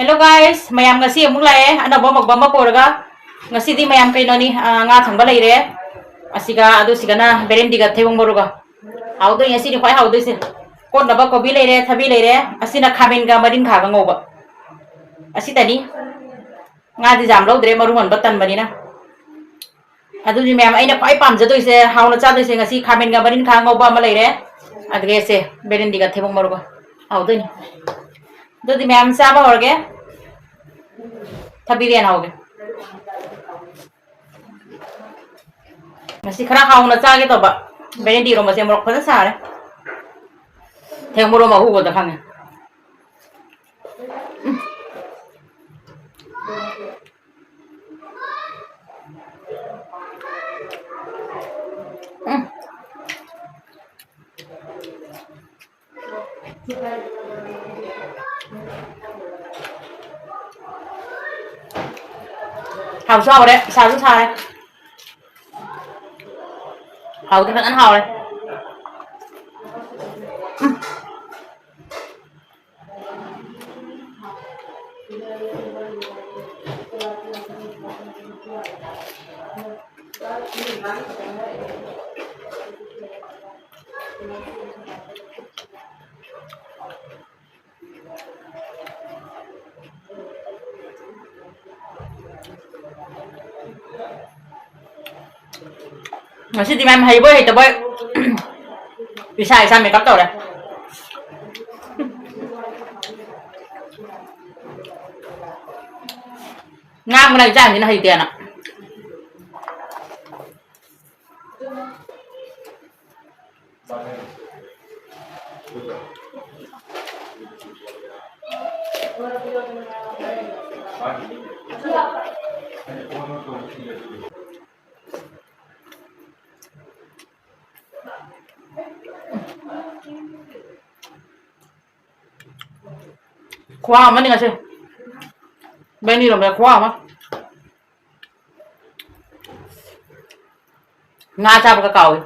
Hello guys, mayam ngasi amuk lae anabo magbama porga ngasi di mayam kaino ni nga thangba leire asiga adu sigana berendi ga thebong boruga haudo ngasi ni khoi haudo se kon naba kobi leire thabi leire asina khamen ga marin kha ga ngoba asi tani nga di jam lo dre maru mon batan banina adu ni mayam aina khoi pam jadoi se hauna cha doi se ngasi khamen ga marin kha ngoba ma leire adge se berendi ga thebong boruga haudo ni do di mayam sa ba horge thabi den hauge ngasi khara hauna cha ge to ba berendi ro ma se morok phana sare theng moro ma hu go da khange hào sao đấy sao rất sao đấy hào thì vẫn ăn hào đấy ngasi di em hay bơi tập bơi vì sai sao mình cắt tàu đấy ngang cái này trang thì nó hay tiền ạ khoa mà đi ngay xem bên đi làm về khoa mà nga cha cái cầu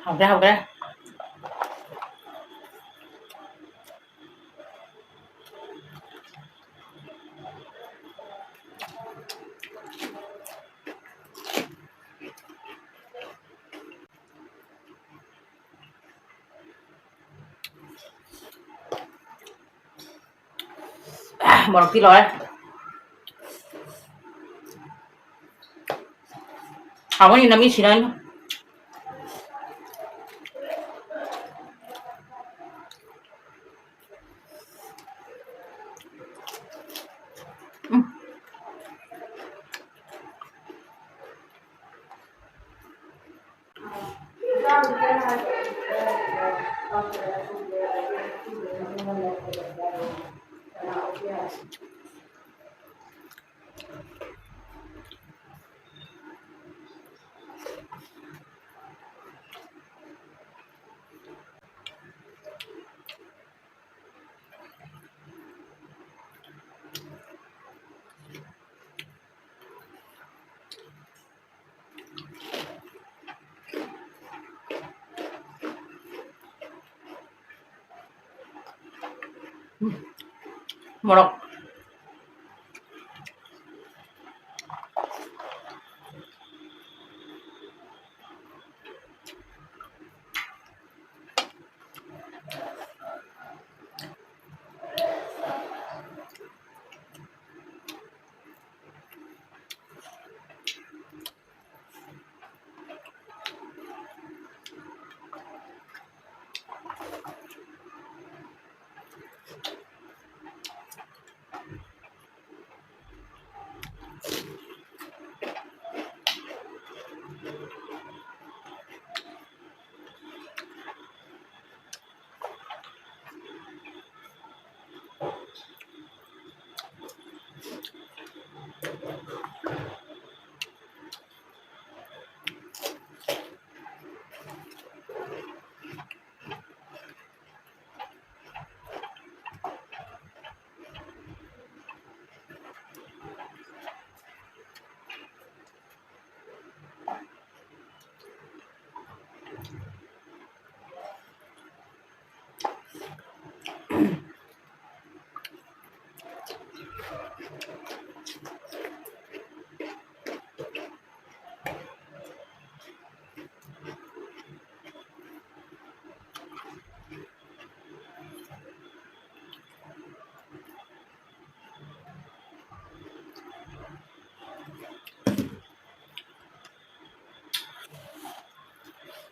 học đây một tí rồi học cái gì làm gì xí đấy một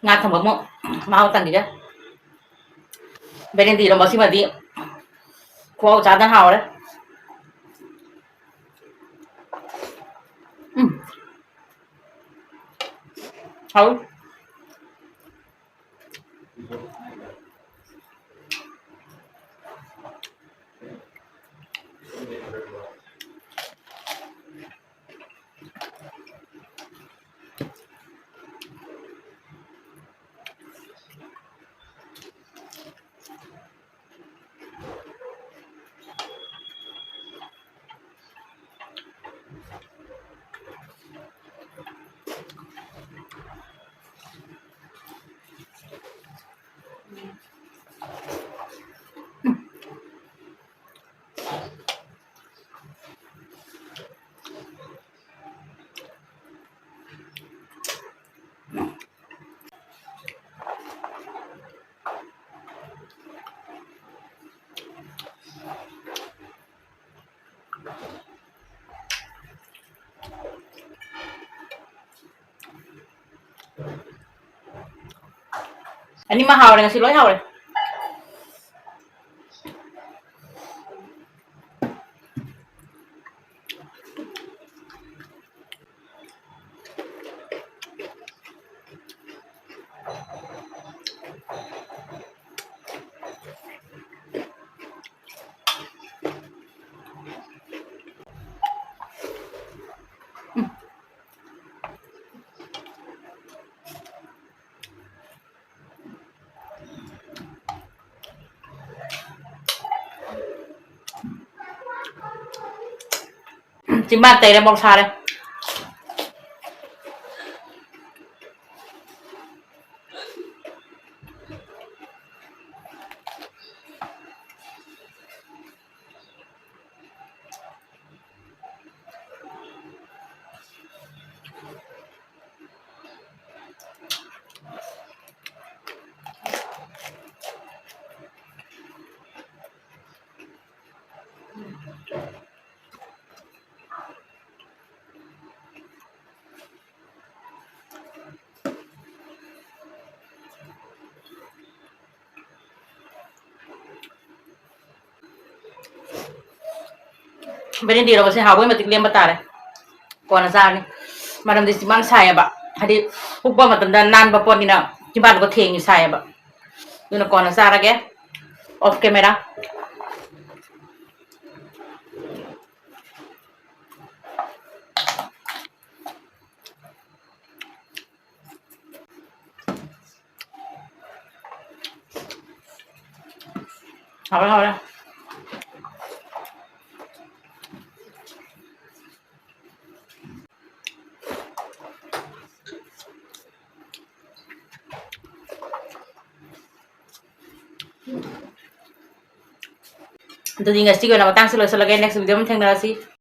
งาทำแบบมั้งมาเอาตันดีจ้ะเบรนดีเราบอกสิมาดีครัวจานนั้นหาวเลยเอาอันนี้มาหาวเลยสิร้อยหาวเลยจิ้มบ้านเตะเลยมองชาเลยเบรนดีเราบอกสิหาวไว้มาติดเลี้ยงมาตาเลยก่อนนะซานี่มาทำดิสิมังใส่อะบะฮัดดิพวกบ้ามาตันดานนานบะปอนนี่นะที่บ้านก็เทงอยู่ใส่อะบะดูนะก่อนนะซาละแกออฟแคมเมรา好了好了。Jadi nggak sih gue nama tang selalu selalu next video mungkin nggak sih